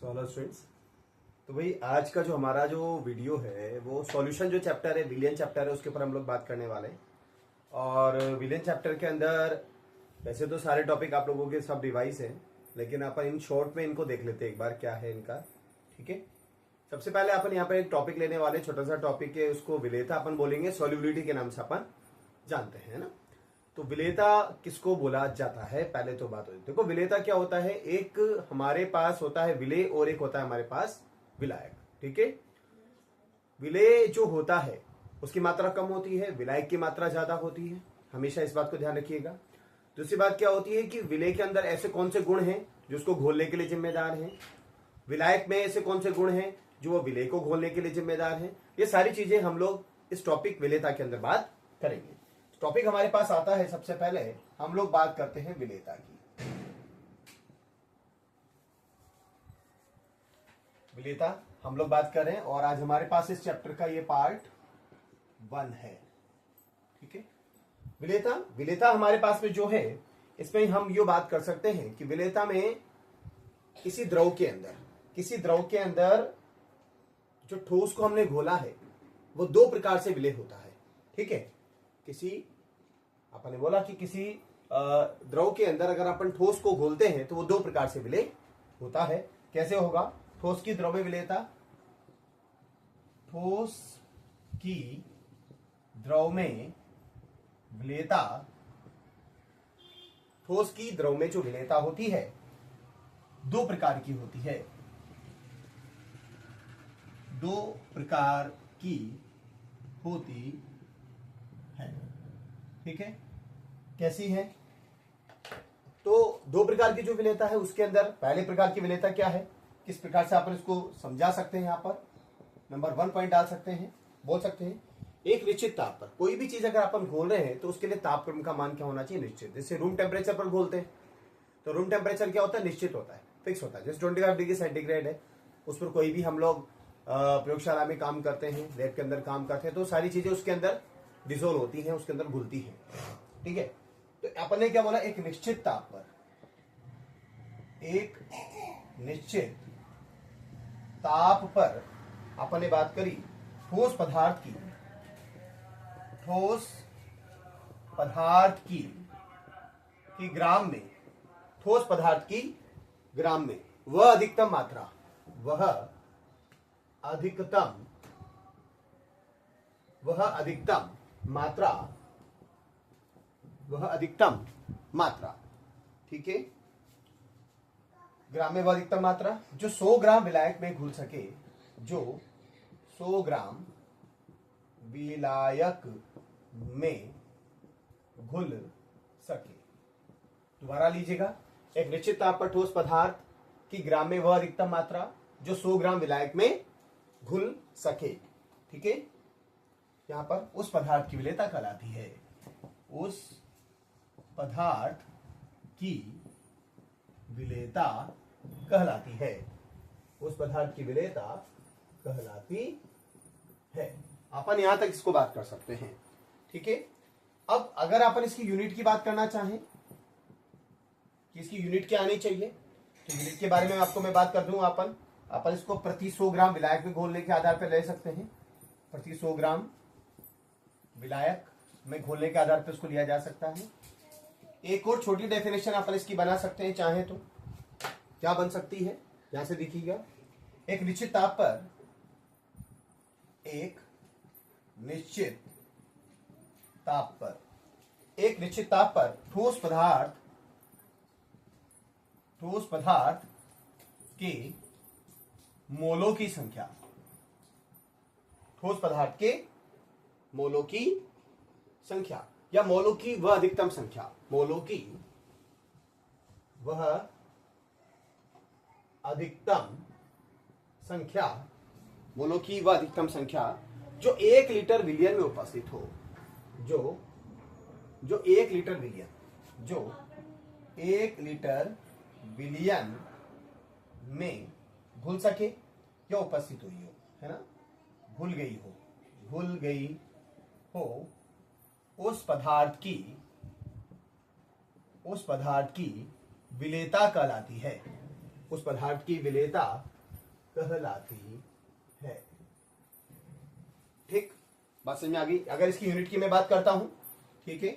So hello students. तो भाई आज का जो हमारा जो वीडियो है वो सॉल्यूशन जो चैप्टर है विलियन चैप्टर है उसके ऊपर हम लोग बात करने वाले हैं। और विलियन चैप्टर के अंदर वैसे तो सारे टॉपिक आप लोगों के सब डिवाइस हैं, लेकिन अपन इन शॉर्ट में इनको देख लेते हैं एक बार क्या है इनका। ठीक है, सबसे पहले अपन यहाँ पे एक टॉपिक लेने वाले, छोटा सा टॉपिक है, उसको विलेयता अपन बोलेंगे, सॉल्युबिलिटी के नाम से अपन जानते हैं ना। तो विलेयता किसको बोला जाता है, पहले तो बात होती है। देखो विलेयता क्या होता है, एक हमारे पास होता है विलेय और एक होता है हमारे पास विलायक। ठीक है, विलेय जो होता है उसकी मात्रा कम होती है, विलायक की मात्रा ज्यादा होती है, हमेशा इस बात को ध्यान रखिएगा। दूसरी बात क्या होती है कि विलेय के अंदर ऐसे कौन से गुण हैं जो उसको घोलने के लिए जिम्मेदार हैं, विलायक में ऐसे कौन से गुण हैं जो वो विलेय को घोलने के लिए जिम्मेदार हैं। ये सारी चीजें हम लोग इस टॉपिक विलेयता के अंदर बात करेंगे। टॉपिक हमारे पास आता है, सबसे पहले हम लोग बात करते हैं विलेयता की। विलेयता हम लोग बात करें और आज हमारे पास इस चैप्टर का ये पार्ट 1 है। ठीक है, विलेयता विलेयता हमारे पास में जो है इसमें हम ये बात कर सकते हैं कि विलेयता में किसी द्रव के अंदर जो ठोस को हमने घोला है वो दो प्रकार से विलेय होता है। ठीक है, आपने बोला कि किसी द्रव के अंदर अगर अपन ठोस को घोलते हैं तो वो दो प्रकार से विलेय होता है। कैसे होगा? ठोस की द्रव्य विलेयता, ठोस की द्रव में विलेयता, ठोस की द्रव में जो विलेयता होती है दो प्रकार की होती है, दो प्रकार की होती है। ठीक है, कैसी है? तो दो प्रकार की जो विलेयता है उसके अंदर पहले प्रकार की विलेयता क्या है, किस प्रकार से अपन इसको समझा सकते हैं। यहां पर नंबर 1 पॉइंट डाल सकते हैं, बोल सकते हैं एक निश्चित ताप पर कोई भी चीज अगर अपन घोल रहे हैं तो उसके लिए तापक्रम का मान क्या होना चाहिए? निश्चित। जैसे रूम टेम्परेचर पर घोलते हैं तो रूम टेम्परेचर क्या होता है? निश्चित होता है, फिक्स होता है। जैसे 25 डिग्री सेंटीग्रेड है, उस पर कोई भी हम लोग प्रयोगशाला में काम करते हैं, लैब के अंदर काम करते हैं, तो सारी चीजें उसके अंदर डिसोल्व होती हैं, उसके अंदर घुलती हैं। ठीक है, तो अपन ने क्या बोला? एक निश्चित ताप पर, एक निश्चित ताप पर अपन ने बात करी ठोस पदार्थ की, ठोस पदार्थ की ग्राम में, ठोस पदार्थ की ग्राम में वह अधिकतम मात्रा, वह अधिकतम मात्रा, वह अधिकतम मात्रा। ठीक है, ग्राम में वह अधिकतम मात्रा जो 100 ग्राम विलायक में घुल सके, जो 100 ग्राम विलायक में घुल सके। दोबारा लीजिएगा, एक निश्चित ताप पर ठोस पदार्थ की ग्राम में वह अधिकतम मात्रा जो 100 ग्राम विलायक में घुल सके। ठीक है, यहां पर उस पदार्थ की विलेयता कहलाती है, उस पदार्थ की विलेयता कहलाती है, उस पदार्थ की विलेयता कहलाती है। अपन यहां तक इसको बात कर सकते हैं। ठीक है, अब अगर अपन इसकी यूनिट की बात करना चाहें कि इसकी यूनिट क्या आनी चाहिए, तो यूनिट के बारे में आपको मैं बात कर दूं। अपन इसको प्रति 100 ग्राम विलायक में घोलने के आधार पर ले सकते हैं, प्रति 100 ग्राम विलायक में घोलने के आधार पर इसको लिया जा सकता है। एक और छोटी डेफिनेशन अपन इसकी बना सकते हैं चाहे तो, क्या बन सकती है? यहां से देखिएगा, एक निश्चित ताप पर, एक निश्चित ताप पर, एक निश्चित ताप पर ठोस पदार्थ के मोलों की संख्या, ठोस पदार्थ के मोलों की संख्या या मोलों की वह अधिकतम संख्या, मोलों की वह अधिकतम संख्या, मोलों की वह अधिकतम संख्या जो 1 लीटर विलियन में उपस्थित हो, जो 1 लीटर विलियन, जो 1 लीटर विलियन में घुल सके या उपस्थित हुई हो, है ना, घुल गई हो उस पदार्थ की विलेयता कहलाती है, उस पदार्थ की विलेयता कहलाती है। ठीक, बात समझ में आ गई। अगर इसकी यूनिट की मैं बात करता हूं, ठीक है,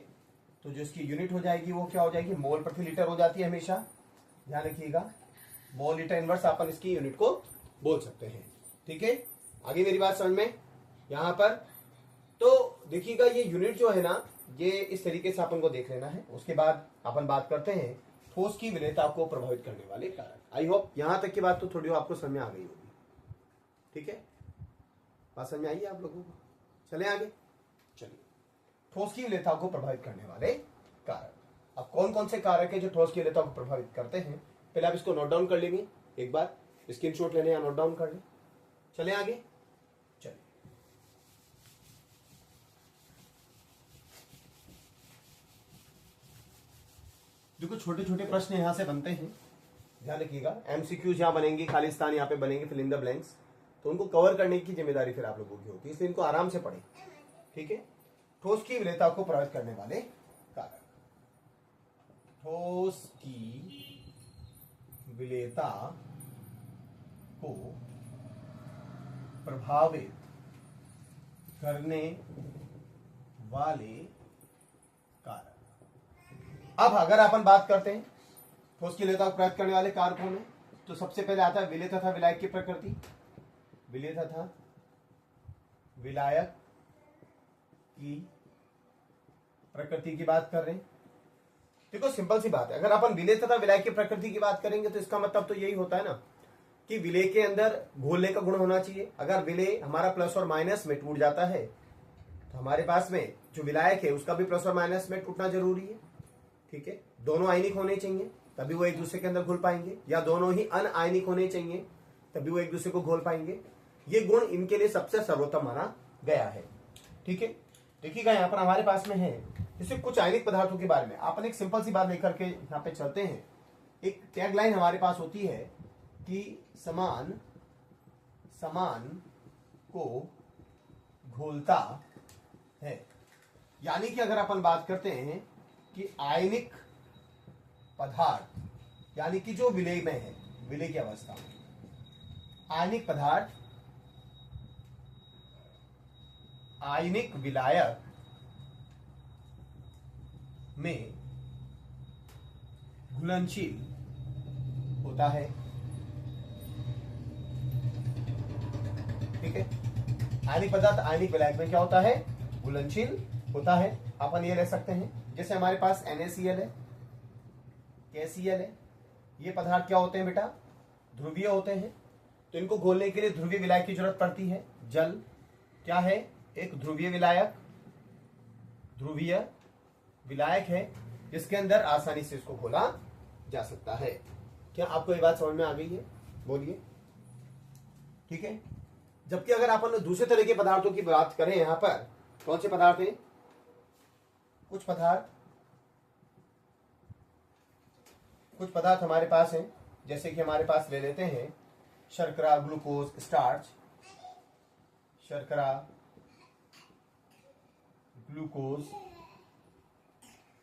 तो जो इसकी यूनिट हो जाएगी वो क्या हो जाएगी, मोल प्रति लीटर हो जाती है हमेशा, ध्यान रखिएगा। मोल लीटर इनवर्स अपन इसकी यूनिट को बोल सकते हैं। ठीक है, आगे मेरी बात समझ में यहां पर। तो देखिएगा ये यूनिट जो है ना, ये इस तरीके से अपन को देख लेना है। उसके बाद अपन बात करते हैं ठोस की विलेयता को प्रभावित करने वाले कारक। आई होप यहां तक की बात तो थोड़ी आपको समझ में आ गई होगी। ठीक है, बात समझ में आई है आप लोगों को। चले आगे, चलिए ठोस की विलेयता को प्रभावित करने वाले कारक। अब कौन कौन से कारक है जो ठोस की विलेयता को प्रभावित करते हैं, पहले आप इसको नोट डाउन कर लेंगे एक बार, स्क्रीनशॉट लेने या नोट डाउन कर लें। चले आगे, चलिए देखो छोटे छोटे प्रश्न यहां से बनते हैं, ध्यान रखिएगा। एमसीक्यूज यहां बनेंगे, खालिस्तान यहां पे बनेंगे, फिल इन द ब्लैंक्स, तो उनको कवर करने की जिम्मेदारी फिर आप लोगों की होती है, इसलिए इनको आराम से पढ़ें। ठीक है, ठोस की विलेयता को प्रभावित करने वाले कारक। ठोस की विलेयता को प्रभावित करने वाले कारक। अब अगर अपन बात करते हैं ठोस की विलेयता को प्रभावित करने वाले कारकों में, तो सबसे पहले आता है विलेय तथा विलायक की प्रकृति। विलेय तथा विलायक की प्रकृति की बात कर रहे हैं। देखो सिंपल सी बात है, अगर अपन विलेय तथा विलायक की प्रकृति की बात करेंगे तो इसका मतलब तो यही होता है ना कि विलेय के अंदर घोलने का गुण होना चाहिए। अगर विलेय हमारा प्लस और माइनस में टूट जाता है तो हमारे पास में जो विलायक है उसका भी प्लस और माइनस में टूटना जरूरी है। ठीक है, दोनों आयनिक होने चाहिए तभी वो एक दूसरे के अंदर घुल पाएंगे, या दोनों ही अनआयनिक होने चाहिए तभी वो एक दूसरे को घोल पाएंगे। ये गुण इनके लिए सबसे सर्वोत्तम माना गया है। ठीक है, देखिएगा यहाँ पर हमारे पास में है जैसे कुछ आयनिक पदार्थों के बारे में अपन एक सिंपल सी बात लेकर के यहाँ पे चलते हैं। एक टैगलाइन हमारे पास होती है कि समान समान को घोलता है, यानी कि अगर अपन बात करते हैं कि आयनिक पदार्थ यानी कि जो विलेय में है, विलेय की अवस्था में आयनिक पदार्थ आयनिक विलायक में घुलनशील होता है। ठीक है, आयनिक पदार्थ आयनिक विलायक में क्या होता है, घुलनशील होता है। अपन ये ले सकते हैं जैसे हमारे पास NaCl है, KCl है, ये पदार्थ क्या होते हैं बेटा, ध्रुवीय होते हैं। तो इनको घोलने के लिए ध्रुवीय विलायक की जरूरत पड़ती है। जल क्या है, एक ध्रुवीय विलायक, ध्रुवीय विलायक है जिसके अंदर आसानी से इसको घोला जा सकता है। क्या आपको ये बात समझ में आ गई है, बोलिए। ठीक है, जबकि अगर अपन दूसरे तरह के पदार्थों की बात करें, यहां पर कौन से पदार्थ हैं, कुछ पदार्थ हमारे पास हैं, जैसे कि हमारे पास ले लेते हैं शर्करा, ग्लूकोज, स्टार्च, शर्करा, ग्लूकोज,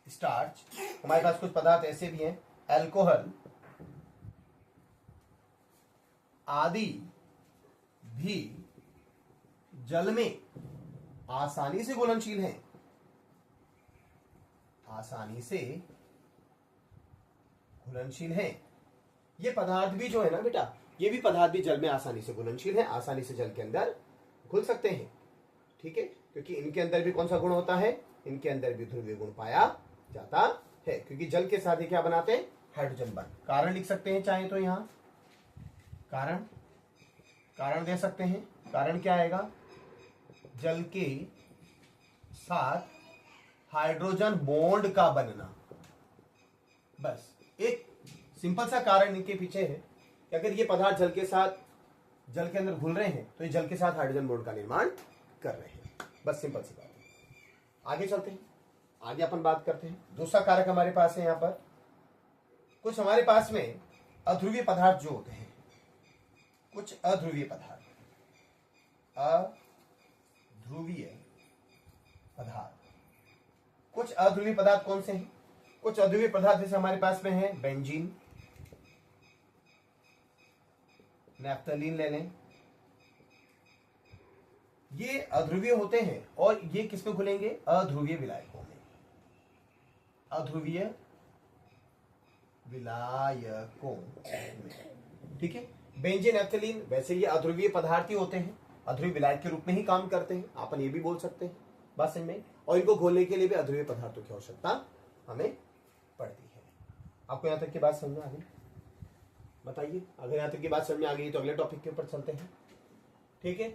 स्टार्च। हमारे पास कुछ पदार्थ ऐसे भी हैं, अल्कोहल आदि भी जल में आसानी से घुलनशील हैं, आसानी से घुलनशील हैं। ये पदार्थ भी जो है ना बेटा, ये भी पदार्थ भी जल में आसानी से घुलनशील हैं, आसानी से जल के अंदर घुल सकते हैं। ठीक है, क्योंकि इनके अंदर भी कौन सा गुण होता है, इनके अंदर भी ध्रुवीय गुण पाया जाता है, क्योंकि जल के साथ ही क्या बनाते हैं, हाइड्रोजन बॉन्ड। कारण लिख सकते हैं चाहे तो, यहां कारण दे सकते हैं। कारण क्या आएगा, जल के साथ हाइड्रोजन बॉन्ड का बनना। बस एक सिंपल सा कारण इनके पीछे है कि अगर ये पदार्थ जल के अंदर घुल रहे हैं तो ये जल के साथ हाइड्रोजन बॉन्ड का निर्माण कर रहे हैं। बस सिंपल सी बात है। आगे चलते हैं, आगे अपन बात करते हैं। दूसरा कारक हमारे पास है, यहां पर कुछ हमारे पास में अध्रुवीय पदार्थ जो होते हैं, कुछ अध्रुवीय पदार्थ, कुछ अध्रुवीय पदार्थ कौन से हैं, कुछ अध्रुवीय पदार्थ जैसे हमारे पास में है बेंजीन, नैफ्थलीन ले लें, ये अध्रुवीय होते हैं और ये किसमें घुलेंगे? अध्रुवीय विलायकों में, अध्रुवीय विलायकों में, ठीक है। बेंजीन, नैफ्थलीन वैसे ये अध्रुवीय पदार्थ ही होते हैं, अध्रुवीय विलायक के रूप में ही काम करते हैं, अपन ये भी बोल सकते हैं बात समझ में। और इनको घोलने के लिए भी अध्रुवीय पदार्थों की आवश्यकता हमें पड़ती है। आपको यहां तक की बात समझ में आ गई? बताइए, अगर यहां तक की बात समझ में आ गई तो अगले टॉपिक के ऊपर चलते हैं, ठीक है।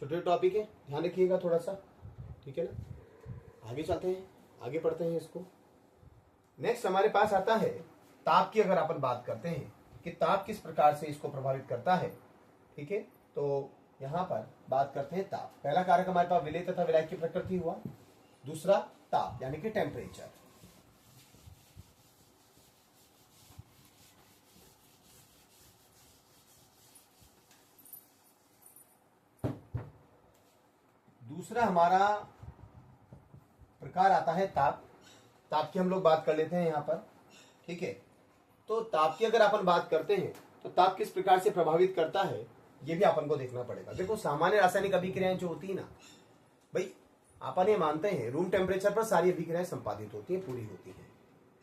छोटे टॉपिक है, ध्यान रखिएगा थोड़ा सा, ठीक है ना। आगे चलते हैं, आगे पढ़ते हैं इसको। नेक्स्ट हमारे पास आता है ताप की। अगर अपन बात करते हैं कि ताप किस प्रकार से इसको प्रभावित करता है, ठीक है, तो यहां पर बात करते हैं ताप। पहला कारक हमारे पास विलय तथा विलायक की प्रकृति हुआ, दूसरा ताप यानी कि टेम्परेचर। दूसरा हमारा प्रकार आता है ताप। ताप की हम लोग बात कर लेते हैं यहां पर, ठीक है। तो ताप की अगर अपन बात करते हैं तो ताप किस प्रकार से प्रभावित करता है ये भी अपन को देखना पड़ेगा। देखो, सामान्य रासायनिक अभिक्रियाएं जो होती है ना भाई, अपन ये मानते हैं रूम टेम्परेचर पर सारी अभिक्रियाएं संपादित होती है, पूरी होती है,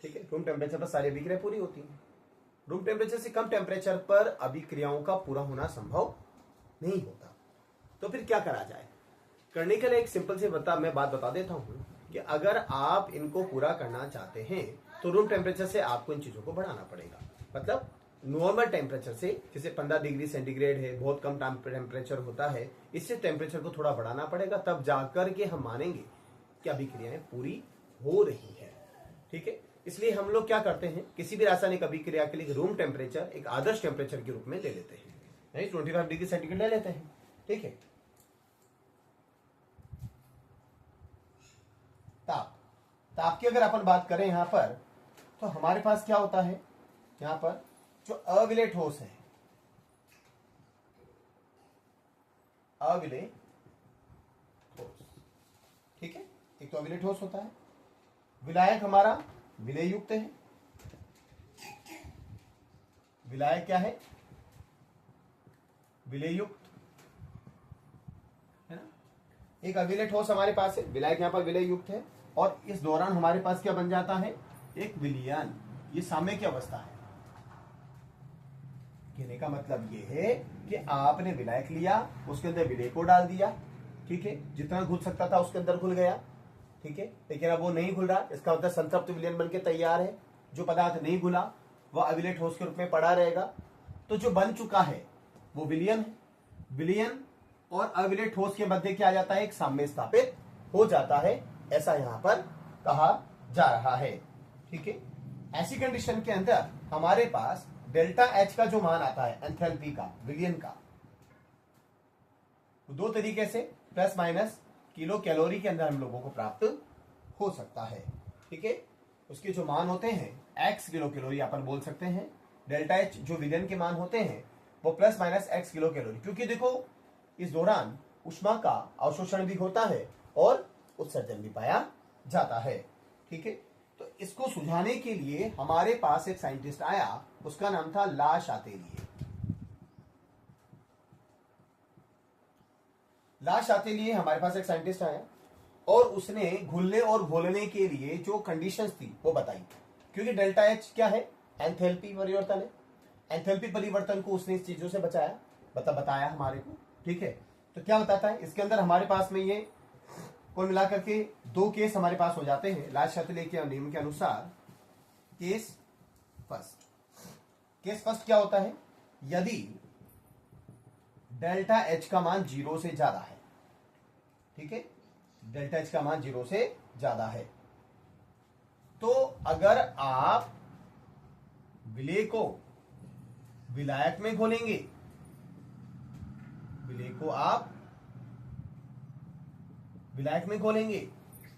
ठीक है। रूम टेम्परेचर पर सारी अभिक्रियाएं पूरी होती है। रूम टेम्परेचर से कम टेम्परेचर पर अभिक्रियाओं का पूरा होना संभव नहीं होता। तो फिर क्या करा जाए? करने के लिए एक सिंपल से मैं बात बता देता हूं कि अगर आप इनको पूरा करना चाहते हैं तो रूम टेम्परेचर से आपको इन चीजों को बढ़ाना पड़ेगा। मतलब नॉर्मल टेम्परेचर से, जैसे 15 डिग्री सेंटीग्रेड है, बहुत कम टेम्परेचर होता है, इससे टेम्परेचर को थोड़ा बढ़ाना पड़ेगा, तब जाकर के हम मानेंगे कि अभिक्रियाएं पूरी हो रही है, ठीक है। इसलिए हम लोग क्या करते हैं, किसी भी रासायनिक अभिक्रिया के लिए रूम टेम्परेचर एक आदर्श टेम्परेचर के रूप में ले लेते हैं, यानी 25 डिग्री सेंटीग्रेड ले लेते हैं, ठीक है। ताप, ताप की अगर अपन बात करें यहां पर, तो हमारे पास क्या होता है, यहां पर जो अविलेय ठोस है, अविलेय ठोस, ठीक है, एक तो अविलेय ठोस होता है। विलायक हमारा विलेय युक्त है। विलायक क्या है? विलेय युक्त, है ना। एक अविलेय ठोस हमारे पास है, विलायक यहां पर विलेय युक्त है, और इस दौरान हमारे पास क्या बन जाता है? एक विलयन। ये साम्य की अवस्था है। कहने का मतलब ये है कि आपने विलायक लिया, उसके अंदर विलेय को डाल दिया, ठीक है, जितना घुल सकता था उसके अंदर घुल गया, ठीक है, लेकिन अब वो नहीं घुल रहा, इसका मतलब संतृप्त विलयन बनके तैयार है। जो पदार्थ नहीं घुला वह अविलेय ठोस के रूप में पड़ा रहेगा। तो जो बन चुका है वो विलयन है। विलयन और अविलेय ठोस के मध्य क्या आ जाता है? एक साम्य स्थापित हो जाता है, ऐसा यहां पर कहा जा रहा है, ठीक है। ऐसी कंडीशन के अंदर हमारे पास डेल्टा एच का जो मान आता है एंथैल्पी का, विलयन का, दो तरीके से प्लस माइनस किलो कैलोरी के अंदर हम लोगों को प्राप्त हो सकता है, ठीक है। उसके जो मान होते हैं एक्स किलो कैलोरी अपन बोल सकते हैं। डेल्टा एच जो विलयन के मान होते हैं वो plus minus x kilo calorie, क्योंकि देखो इस दौरान ऊष्मा का अवशोषण भी होता है और उत्सर्जन भी पाया जाता है, ठीक है। तो इसको सुझाने के लिए हमारे पास एक साइंटिस्ट आया, उसका नाम था ला शातेलिए। ला शातेलिए हमारे पास एक साइंटिस्ट आया और उसने घुलने और घोलने के लिए जो कंडीशंस थी वो बताई, क्योंकि डेल्टा एच क्या है? एंथैल्पी परिवर्तन है। एंथैल्पी परिवर्तन को उसने इस चीजों से बताया हमारे को, ठीक है। तो क्या बताता है इसके अंदर? हमारे पास में ये कुल मिलाकर के दो केस हमारे पास हो जाते हैं ला शातेलिए के नियम के अनुसार। केस फर्स्ट क्या होता है? यदि डेल्टा एच का मान 0 से ज्यादा है, ठीक है, डेल्टा एच का मान 0 से ज्यादा है, तो अगर आप विलेय को विलायक में घोलेंगे, विलेय को आप विलायक में घोलेंगे,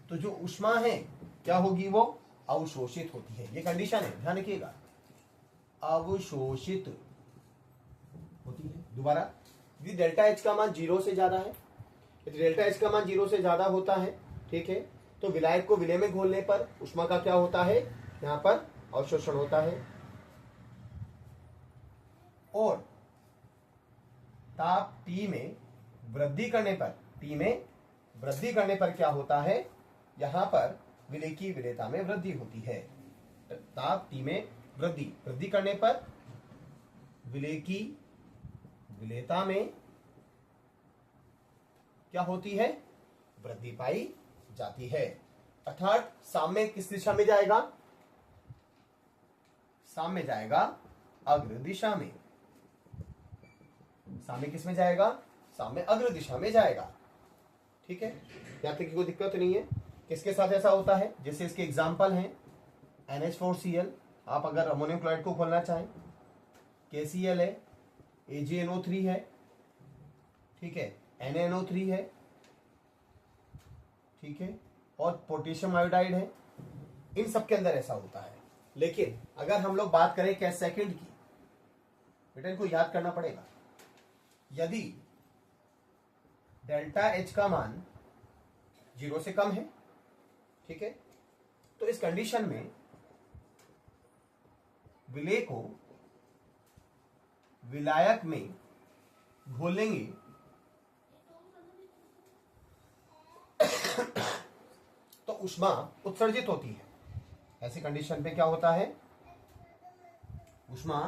तो जो ऊष्मा है क्या होगी? वो अवशोषित होती है। ये कंडीशन है, ध्यान रखिएगा, अवशोषित होती है। दोबारा, यदि डेल्टा एच का मान 0 से ज्यादा है, यदि डेल्टा एच का मान 0 से ज्यादा होता है, ठीक है, तो विलायक को विलेय में घोलने पर ऊष्मा का क्या होता है? यहां पर अवशोषण होता है, और ताप T में वृद्धि करने पर क्या होता है, यहां पर विलेय की विलेयता में वृद्धि होती है। ताप T में वृद्धि करने पर विलेय की विलेयता में क्या होती है, वृद्धि पाई जाती है। अर्थात साम्य किस दिशा में जाएगा, साम्य जाएगा अग्र दिशा में। साम्य किस में जाएगा, साम्य अग्र दिशा में जाएगा। ठीक है, यहां तक कोई दिक्कत नहीं है। किसके साथ ऐसा होता है, जैसे इसके एग्जाम्पल हैं NH4Cl, आप अगर अमोनियम क्लोराइड को खोलना चाहें, KCl है, AgNO3 है, ठीक है, NaNO3 है, ठीक है, और पोटेशियम आयोडाइड है। इन सब के अंदर ऐसा होता है। लेकिन अगर हम लोग बात करें क्या सेकंड की, बेटा इनको याद करना पड़ेगा। यदि डेल्टा H का मान 0 से कम है, ठीक है, तो इस कंडीशन में विलेय को विलायक में घोलेंगे तो ऊष्मा उत्सर्जित होती है। ऐसी कंडीशन पे क्या होता है, ऊष्मा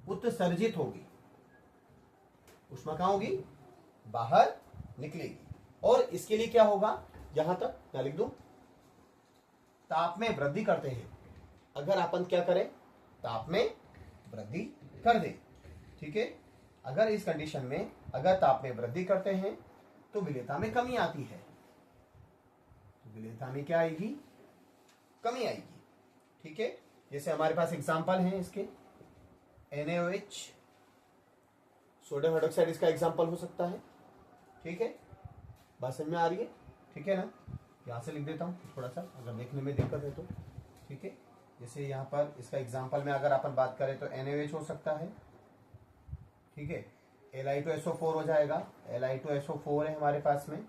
उत्सर्जित होगी। ऊष्मा कहां होगी, बाहर निकलेगी। और इसके लिए क्या होगा, यहां तक मैं लिख दूं, ताप में वृद्धि करते हैं। अगर अपन क्या करें, ताप में वृद्धि कर दे, ठीक है, अगर इस कंडीशन में अगर ताप में वृद्धि करते हैं तो विलेयता में कमी आती है। तो विलेयता में क्या आएगी, कमी आएगी। ठीक है, जैसे हमारे पास एग्जांपल हैं इसके, NaOH, सोडियम हाइड्रोक्साइड इसका एग्जांपल हो सकता है। ठीक है, बात समझ में आ रही है, ठीक है ना। यहां से लिख देता हूं थोड़ा सा, अगर देखने में दिक्कत है तो। ठीक है, जैसे यहाँ पर इसका एग्जांपल में अगर अपन बात करें तो NaOH हो सकता है, ठीक है, Li2SO4 हो जाएगा, Li2SO4 है हमारे पास में,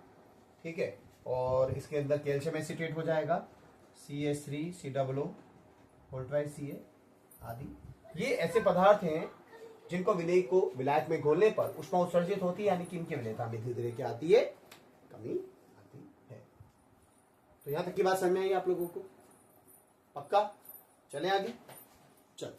ठीक है, और इसके अंदर कैल्शियम एसीटेट हो जाएगा, CH3COO Ca आदि। ये ऐसे पदार्थ हैं जिनको विलेय को विलायक में घोलने पर ऊष्मा उत्सर्जित होती है, यानी कि इनकी विलेयता में धीरे धीरे क्या आती है, कमी आती है। तो यहां तक की बात समझ में आई आप लोगों को, पक्का। चले आगे, चल।